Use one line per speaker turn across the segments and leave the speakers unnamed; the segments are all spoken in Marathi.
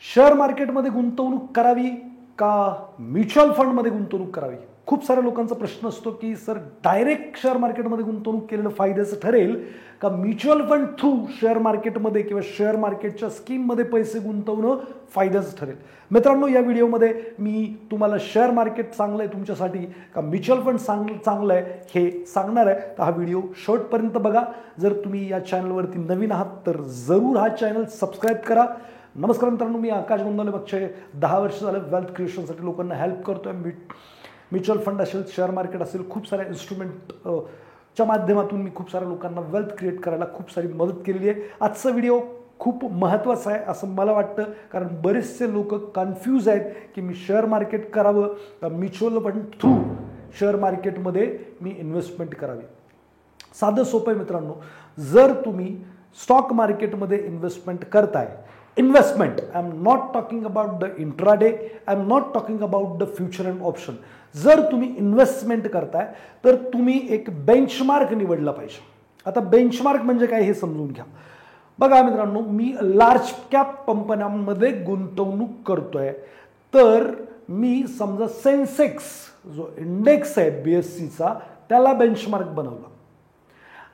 शेअर मार्केटमध्ये गुंतवणूक करावी का म्युच्युअल फंडमध्ये गुंतवणूक करावी? खूप साऱ्या लोकांचा प्रश्न असतो की सर डायरेक्ट शेअर मार्केटमध्ये गुंतवणूक केलेलं फायद्याचं ठरेल का म्युच्युअल फंड थ्रू शेअर मार्केटमध्ये किंवा शेअर मार्केटच्या स्कीममध्ये पैसे गुंतवणं फायद्याचं ठरेल? मित्रांनो, या व्हिडिओमध्ये मी तुम्हाला शेअर मार्केट चांगलं आहे तुमच्यासाठी का म्युच्युअल फंड चांगलं आहे हे सांगणार आहे. तर हा व्हिडिओ शेवटपर्यंत बघा. जर तुम्ही या चॅनलवरती नवीन आहात तर जरूर हा चॅनल सबस्क्राईब करा. नमस्कार मित्रांनो, मी आकाश गोंदावले. मागचे 10 वर्ष झालं वेल्थ क्रिएशनसाठी लोकांना हेल्प करतोय. म्युच्युअल फंड असेल, शेअर मार्केट असेल, खूप साऱ्या इन्स्ट्रुमेंटच्या माध्यमातून मी खूप साऱ्या लोकांना वेल्थ क्रिएट करायला खूप सारी मदत केलेली आहे. आजचा व्हिडिओ खूप महत्त्वाचा आहे असं मला वाटतं, कारण बरेचसे लोक कन्फ्यूज आहेत की मी शेअर मार्केट करावं का म्युच्युअल फंड थ्रू शेअर मार्केटमध्ये मी इन्व्हेस्टमेंट करावी. साधं सोपं आहे मित्रांनो. जर तुम्ही स्टॉक मार्केटमध्ये इन्व्हेस्टमेंट करताय, investment, I am not talking about the intraday, I am not talking about the future and option. जर तुम्ही इन्व्हेस्टमेंट करताय तर तुम्ही एक बेंचमार्क निवडला पाहिजे. आता बेंचमार्क म्हणजे काय हे समजून घ्या. बघा मित्रांनो, मी लार्ज कॅप कंपन्यांमध्ये गुंतवणूक करतोय, तर मी समजा सेन्सेक्स जो इंडेक्स आहे BSEचा त्याला बेंचमार्क बनवला.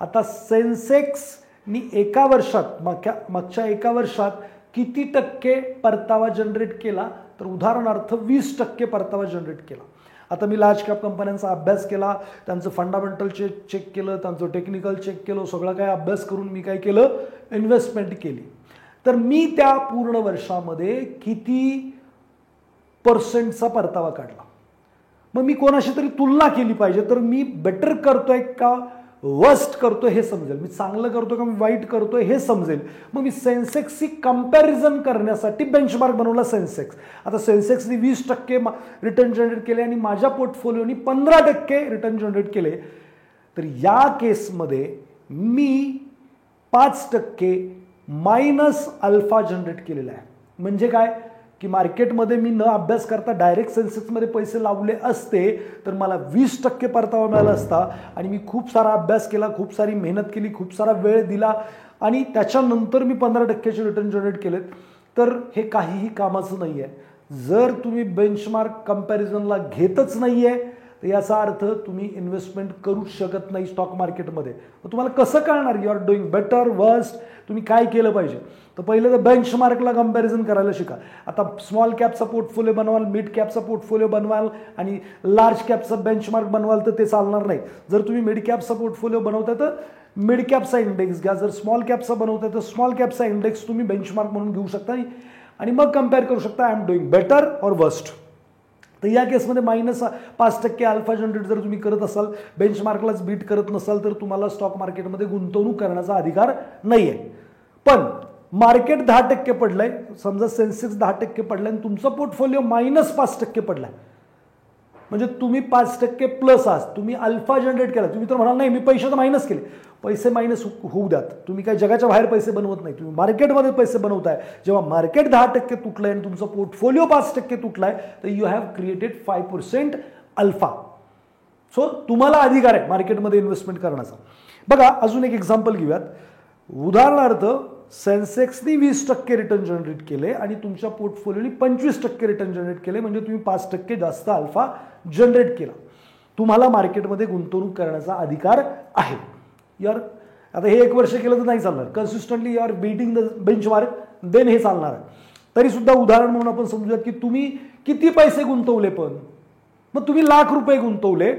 आता सेन्सेक्सनी एका वर्षात मागच्या एका वर्षात किती टक्के परतावा जनरेट केला? तर उदाहरणार्थ 20% परतावा जनरेट केला. आता मी लार्ज कॅप कंपन्यांचा अभ्यास केला, त्यांचं फंडामेंटल चेक केलं, त्यांचं टेक्निकल चेक केलं, सगळं काय अभ्यास करून मी काय केलं, इन्व्हेस्टमेंट केली. तर मी त्या पूर्ण वर्षामध्ये किती % परतावा काढला? मग मी कोणाशी तरी तुलना केली पाहिजे. तर मी बेटर करतोय का वर्स्ट करतोय हे समजेल, मी चांगलं करतोय का मी वाईट करतोय हे समजेल. मग मी सेन्सेक्सची कंपॅरिझन करण्यासाठी बेंचमार्क बनवला सेन्सेक्स. आता सेन्सेक्सनी 20% रिटर्न जनरेट केले आणि माझ्या पोर्टफोलिओनी 15% रिटर्न जनरेट केले. तर या केसमध्ये मी 5% मायनस अल्फा जनरेट केलेला आहे. म्हणजे काय की मार्केटमध्ये मी न अभ्यास करता डायरेक्ट सेन्सेक्समध्ये पैसे लावले असते तर मला 20% परतावा मिळाला असता. आणि मी खूप सारा अभ्यास केला, खूप सारी मेहनत केली, खूप सारा वेळ दिला आणि त्याच्यानंतर मी 15%चे रिटर्न जनरेट केलेत. तर हे काहीही कामाचं नाही आहे. जर तुम्ही बेंचमार्क कंपॅरिझनला घेतच नाही आहे तर याचा अर्थ तुम्ही इन्व्हेस्टमेंट करूच शकत नाही स्टॉक मार्केटमध्ये. तर तुम्हाला कसं कळणार you are doing better worst? तुम्ही काय केलं पाहिजे? तर पहिलं तर बेंचमार्कला कंपॅरिझन करायला शिका. आता स्मॉल कॅपचा पोर्टफोलिओ बनवाल, मिड कॅपचा पोर्टफोलिओ बनवाल आणि लार्ज कॅपचा बेंचमार्क बनवाल तर ते चालणार नाही. जर तुम्ही मिड कॅपचा पोर्टफोलिओ बनवताय तर मिड कॅपचा इंडेक्स घ्या. जर स्मॉल कॅपचा बनवताय तर स्मॉल कॅपचा इंडेक्स तुम्ही बेंचमार्क म्हणून घेऊ शकता आणि मग कम्पेअर करू शकता I am doing better or worst. तर या केसमध्ये -5% अल्फा जनरेट जर तुम्ही करत असाल, बेंचमार्कलाच बीट करत नसाल तर तुम्हाला स्टॉक मार्केटमध्ये गुंतवणूक करण्याचा अधिकार नाही आहे. पण मार्केट 10% पडलंय, समजा सेन्सेक्स 10% पडलाय आणि तुमचा पोर्टफोलिओ -5% पडलाय, म्हणजे तुम्ही 5% प्लस आहात, तुम्ही अल्फा जनरेट केला. तुम्ही तर म्हणाल नाही मी पैसे तर मायनस केले. पैसे मायनस होऊ द्यात. तुम्ही काही जगाच्या बाहेर पैसे बनवत नाही, तुम्ही मार्केटमध्ये पैसे बनवताय. जेव्हा मार्केट 10% तुटलंय आणि तुमचा पोर्टफोलिओ 5% तुटलाय तर you have created 5% alpha. So तुम्हाला अधिकार आहे मार्केटमध्ये इन्व्हेस्टमेंट करण्याचा. बघा अजून एक एक्झाम्पल घेऊयात. उदाहरणार्थ सेन्सेक्सनी 20% रिटर्न जनरेट केले आणि तुमच्या पोर्टफोलिओनी 25% रिटर्न जनरेट केले, म्हणजे तुम्ही 5% जास्त अल्फा जनरेट केला. तुम्हाला मार्केटमध्ये गुंतवणूक करण्याचा अधिकार आहे. यार आता हे 1 वर्ष केलं तर नाही चालणार. Consistently you are beating the benchmark, then हे चालणार आहे. तरी सुद्धा उदाहरण म्हणून आपण समजूयात की तुम्ही किती पैसे गुंतवले. पण मग तुम्ही ₹1,00,000 गुंतवले,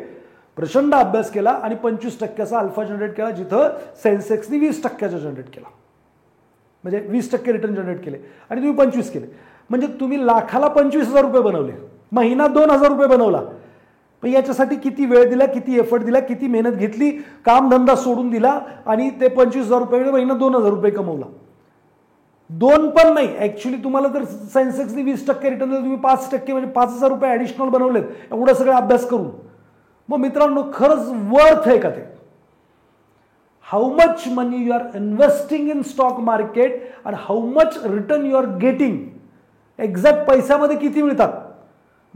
प्रचंड अभ्यास केला आणि 25% अल्फा जनरेट केला, जिथं सेन्सेक्सनी 20% जनरेट केला, म्हणजे 20% रिटर्न जनरेट केले आणि तुम्ही 25 केले. म्हणजे तुम्ही लाखाला ₹25,000 बनवले, महिना ₹2,000 बनवला. पण याच्यासाठी किती वेळ दिला, किती एफर्ट दिला, किती मेहनत घेतली, कामधंदा सोडून दिला आणि ते ₹25,000 महिना ₹2,000 कमवला. 2 पण नाही, ॲक्च्युली तुम्हाला तर सेन्सेक्सनी 20% रिटर्न दिलं, तुम्ही 5% म्हणजे ₹5,000 ॲडिशनल बनवलेत एवढा सगळा अभ्यास करून. मग मित्रांनो खरंच वर्थ आहे का ते? How much money you are investing in stock market and how much return you are getting, exact पैशामध्ये किती मिळतात,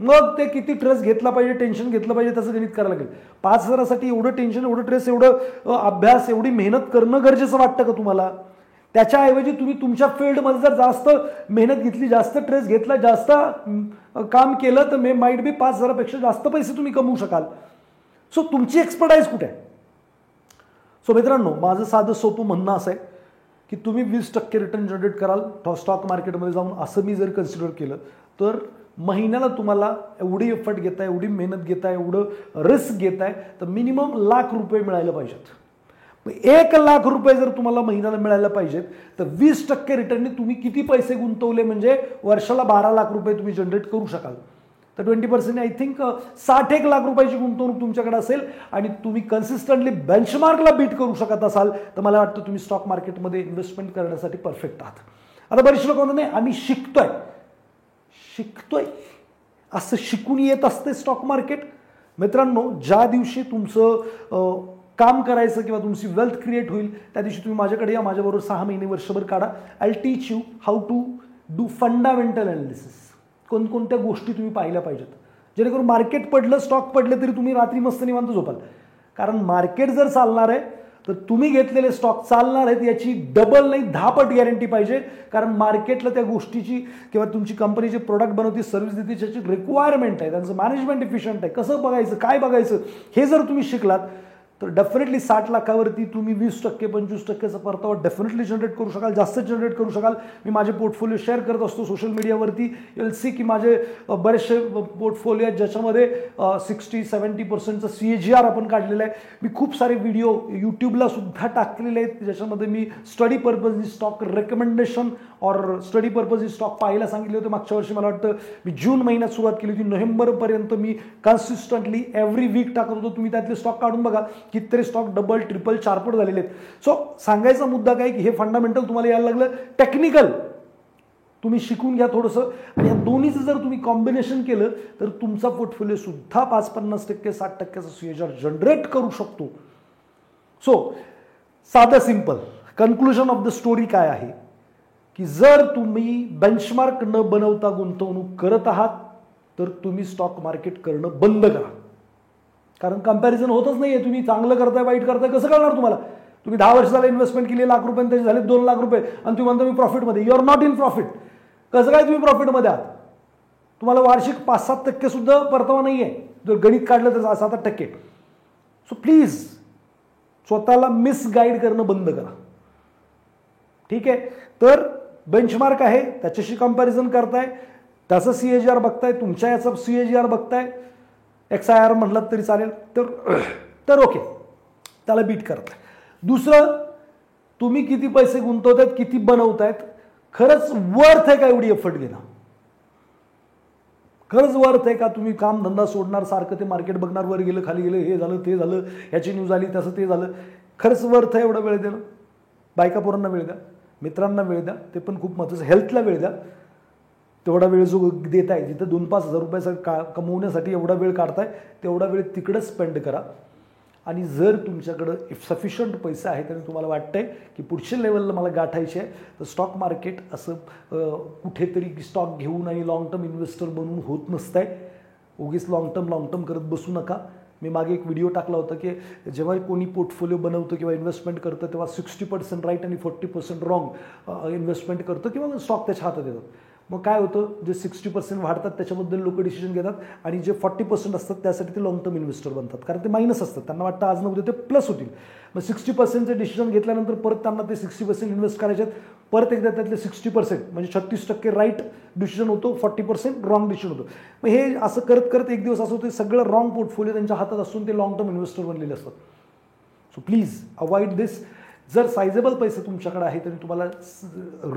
मग ते किती स्ट्रेस घेतला पाहिजे, टेन्शन घेतलं पाहिजे, त्याचं गणित करायला लागेल. 5,000साठी एवढं टेन्शन, एवढं स्ट्रेस, एवढं अभ्यास, एवढी मेहनत करणं गरजेचं वाटतं का तुम्हाला? त्याच्याऐवजी तुम्ही तुमच्या फील्डमध्ये जर जास्त मेहनत घेतली, जास्त ट्रेस घेतला, जास्त काम केलं तर माईट बी 5,000पेक्षा जास्त पैसे तुम्ही कमवू शकाल. सो तुमची एक्सपर्टाईज कुठे आहे? सो मित्रांनो, माझं साधं सोपं म्हणणं असं आहे की तुम्ही 20% रिटर्न जनरेट कराल स्टॉक मार्केटमध्ये जाऊन, असं मी जर कन्सिडर केलं तर महिन्याला तुम्हाला एवढी एफर्ट घेताय, एवढी मेहनत घेताय, एवढं रिस्क घेताय, तर मिनिमम ₹1,00,000 मिळायला पाहिजेत. 1,00,000 जर तुम्हाला महिन्याला मिळायला पाहिजेत तर 20% रिटर्नने तुम्ही किती पैसे गुंतवले म्हणजे वर्षाला ₹12,00,000 तुम्ही जनरेट करू शकाल. तर 20% आय थिंक 61,00,000 रुपयाची गुंतवणूक तुमच्याकडे असेल आणि तुम्ही कन्सिस्टंटली बेंचमार्कला बीट करू शकत असाल तर मला वाटतं तुम्ही स्टॉक मार्केटमध्ये इन्व्हेस्टमेंट करण्यासाठी परफेक्ट आहात. आता बरेच लोक म्हणतात नाही आम्ही शिकतोय असं शिकून येत असते स्टॉक मार्केट. मित्रांनो, ज्या दिवशी तुमचं काम करायचं किंवा तुमची वेल्थ क्रिएट होईल त्या दिवशी तुम्ही माझ्याकडे या, माझ्याबरोबर 6 महिने वर्षभर काढा. I will teach you how to do fundamental analysis. कोणकोणत्या गोष्टी तुम्ही पाहिल्या पाहिजेत जेणेकरून मार्केट पडलं, स्टॉक पडले तरी तुम्ही रात्री मस्त निवांत झोपाल. कारण मार्केट जर चालणार आहे तर तुम्ही घेतलेले स्टॉक चालणार आहेत याची डबल नाही 10 पट गॅरंटी पाहिजे. कारण मार्केटला त्या गोष्टीची किंवा तुमची कंपनी जे प्रोडक्ट बनवते, सर्व्हिस देते, त्याची रिक्वायरमेंट आहे, त्यांचं मॅनेजमेंट इफिशियंट आहे, कसं बघायचं, काय बघायचं, हे जर तुम्ही शिकलात तर डेफिनेटली 60 लाखावरती तुम्ही 20% 25%चा परतावा डेफिनेटली जनरेट करू शकाल, जास्त जनरेट करू शकाल. मी माझे पोर्टफोलिओ शेअर करत असतो सोशल मीडियावरती. यू विल सी की माझे बरेचसे पोर्टफोलिओ आहेत ज्याच्यामध्ये 60-70% CAGR आपण काढलेलं आहे. मी खूप सारे व्हिडिओ यूट्यूबला सुद्धा टाकलेले आहेत ज्याच्यामध्ये मी स्टडी पर्पजनी स्टॉक रेकमेंडेशन और स्टडी पर्पजनी स्टॉक पाहायला सांगितले होते. मागच्या वर्षी मला वाटतं मी जून महिन्यात सुरुवात केली होती. नोव्हेंबरपर्यंत मी कन्सिस्टंटली एव्हरी वीक टाकत होतो. तुम्ही त्यातले स्टॉक काढून बघा कितीतरी स्टॉक डबल, ट्रिपल, 4 पट झालेले आहेत. सो सांगायचा मुद्दा काय की हे फंडामेंटल तुम्हाला यायला लागलं, टेक्निकल तुम्ही शिकून घ्या थोडंसं, आणि या दोन्हीचं जर तुम्ही कॉम्बिनेशन केलं तर तुमचा पोर्टफोलिओ सुद्धा 5-50%, 60%चा CAGR जनरेट करू शकतो. सो साधं simple conclusion of the story काय आहे की जर तुम्ही बेंचमार्क न बनवता गुंतवणूक करत आहात तर तुम्ही स्टॉक मार्केट करणं बंद करा. कारण कंपॅरिझन होतच नाहीये. तुम्ही चांगलं करताय, वाईट करताय, कसं कळणार तुम्हाला? तुम्ही 10 वर्ष झालं इन्व्हेस्टमेंट केली, ₹1,00,000 त्याचे झाले ₹2,00,000 आणि तुम्ही म्हणता मी प्रॉफिटमध्ये. You are not in profit. कसं काय तुम्ही प्रॉफिटमध्ये आहात? तुम्हाला वार्षिक 5-7% सुद्धा परतावा नाहीये. जर गणित काढलं तर 7-8%. सो प्लीज स्वतःला मिसगाईड करणं बंद करा. ठीक आहे? तर बेंचमार्क आहे त्याच्याशी कंपॅरिझन करताय, त्याचं CAGR बघताय, तुमच्या याचं CAGR बघताय, XIR म्हटलं तरी चालेल, तर ओके, त्याला बीट करताय. दुसरं, तुम्ही किती पैसे गुंतवतायत, किती बनवतायत, खरंच वर्थ आहे का एवढी एफर्ट घेणं? खरंच वर्थ आहे का? तुम्ही काम धंदा सोडणार, सारखं ते मार्केट बघणार, वर गेलं खाली गेलं, हे झालं ते झालं, ह्याची न्यूज आली तसं ते झालं, खरंच वर्थ आहे एवढा वेळ देणं? बायका पोरांना वेळ द्या, मित्रांना वेळ द्या, ते पण खूप महत्त्वाचं. हेल्थला वेळ द्या. तेवढा वेळ जो देत आहे, जिथं 2-5 हजार रुपये कमवण्यासाठी एवढा वेळ काढताय तेवढा वेळ तिकडंच स्पेंड करा. आणि जर तुमच्याकडं सफिशियंट पैसे आहेत आणि तुम्हाला वाटतंय की पुढच्या लेवलला मला गाठायचे आहे तर स्टॉक मार्केट असं कुठेतरी स्टॉक घेऊन आणि लॉंग टर्म इन्व्हेस्टर बनवून होत नसतंय. उगीच लॉंग टर्म करत बसू नका. मी मागे एक व्हिडिओ टाकला होता की जेव्हा कोणी पोर्टफोलिओ बनवतं किंवा इन्व्हेस्टमेंट करतं तेव्हा 60% राईट आणि 40% रॉंग इन्व्हेस्टमेंट करतं किंवा स्टॉक त्याच्या हातात येतात. मग काय होतं, जे 60% वाढतात त्याच्याबद्दल लोक डिसिजन घेतात आणि जे 40% असतात त्यासाठी ते लॉंग टर्म इन्व्हेस्टर बनतात. कारण ते मायनस असतात, त्यांना वाटतं आज न उद्या ते प्लस होतील. मग 60%चे डिसिजन घेतल्यानंतर परत त्यांना ते 60% इन्व्हेस्ट करायचे आहेत. परत एकदा त्यातले 60% म्हणजे 36% राईट डिसिजन होतो, 40% रॉंग डिसिजन होतो. मग हे असं करत करत एक दिवस असं होतं सगळं रॉंग पोर्टफोलिओ त्यांच्या हातात असून ते लॉंग टर्म इन्व्हेस्टर बनलेले असतात. सो प्लीज अवॉइड दिस. जर सायझेबल पैसे तुमच्याकडे आहेत आणि तुम्हाला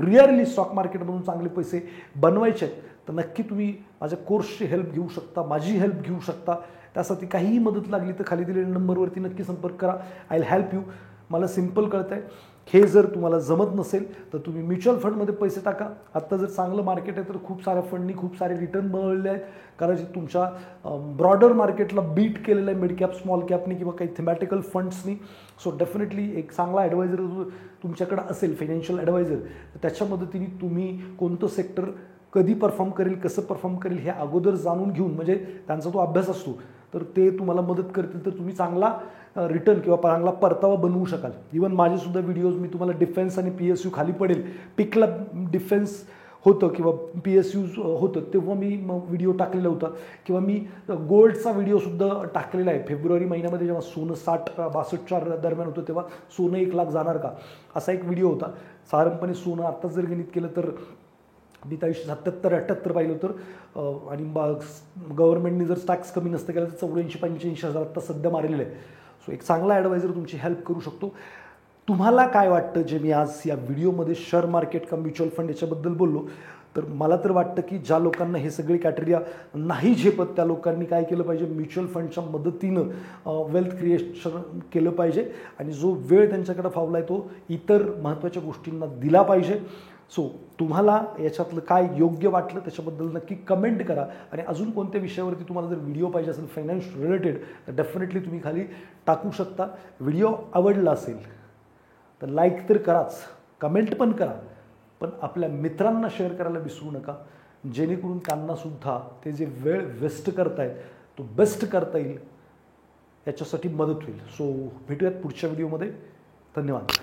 रिअरली स्टॉक मार्केटमधून चांगले पैसे बनवायचे आहेत तर नक्की तुम्ही माझ्या कोर्सची हेल्प घेऊ शकता, माझी हेल्प घेऊ शकता. त्यासाठी काहीही मदत लागली तर खाली दिलेल्या नंबरवरती नक्की संपर्क करा. I will help you. मला सिम्पल कळतं आहे. हे जर तुम्हाला जमत नसेल तर तुम्ही म्युच्युअल फंडमध्ये पैसे टाका. आत्ता जर चांगलं मार्केट आहे तर खूप साऱ्या फंडनी खूप सारे रिटर्न बनवलेले आहेत. कारण तुमच्या ब्रॉडर मार्केटला बीट केलेलं आहे मिड कॅप, स्मॉल कॅपनी किंवा काही थेमॅटिकल फंड्सनी. सो डेफिनेटली एक चांगला ॲडवायझर तुमच्याकडे असेल, फायनान्शियल ॲडवायझर, तर त्याच्या मदतीने तुम्ही कोणतं सेक्टर कधी परफॉर्म करेल, कसं परफॉर्म करेल हे अगोदर जाणून घेऊन, म्हणजे त्यांचा तो अभ्यास असतो, तर ते तुम्हाला मदत करतील, तर तुम्ही चांगला रिटर्न किंवा चांगला परतावा बनवू शकाल. इवन माझेसुद्धा व्हिडिओज मी तुम्हाला डिफेन्स आणि PSU खाली पडेल, पिकला डिफेन्स होतं किंवा PSU होतं तेव्हा मी व्हिडिओ टाकलेला होता, किंवा मी गोल्डचा व्हिडिओसुद्धा टाकलेला आहे. फेब्रुवारी महिन्यामध्ये जेव्हा सोनं 60-62च्या दरम्यान होतं तेव्हा सोनं 1 लाख जाणार का, असा एक व्हिडिओ होता. साधारणपणे सोनं आत्ताच जर गणित केलं तर मी 77-78 पाहिलं तर आणि गव्हर्नमेंटने जर टॅक्स कमी नसतं केलं तर 84-85 हजार आत्ता सध्या मारलेलं आहे. सो एक चांगला ॲडवायझर तुमची हेल्प करू शकतो. तुम्हाला काय वाटतं जे मी आज या व्हिडिओमध्ये शेअर मार्केट का म्युच्युअल फंड याच्याबद्दल बोललो, तर मला तर वाटतं की ज्या लोकांना हे सगळे क्रायटेरिया नाही झेपत त्या लोकांनी काय केलं पाहिजे, म्युच्युअल फंडच्या मदतीनं वेल्थ क्रिएशन केलं पाहिजे आणि जो वेळ त्यांच्याकडे फावला आहे तो इतर महत्त्वाच्या गोष्टींना दिला पाहिजे. सो तुम्हाला याच्यातलं काय योग्य वाटलं त्याच्याबद्दल नक्की कमेंट करा, आणि अजून कोणत्या विषयावरती तुम्हाला जर व्हिडिओ पाहिजे असेल फायनान्स रिलेटेड तर डेफिनेटली तुम्ही खाली टाकू शकता. व्हिडिओ आवडला असेल तर लाईक तर कराच, कमेंट पण करा, पण आपल्या मित्रांना शेअर करायला विसरू नका, जेणेकरून त्यांनासुद्धा ते जे वेळ वेस्ट करतायत तो बेस्ट करता येईल, याच्यासाठी मदत होईल. सो भेटूयात पुढच्या व्हिडिओमध्ये. धन्यवाद.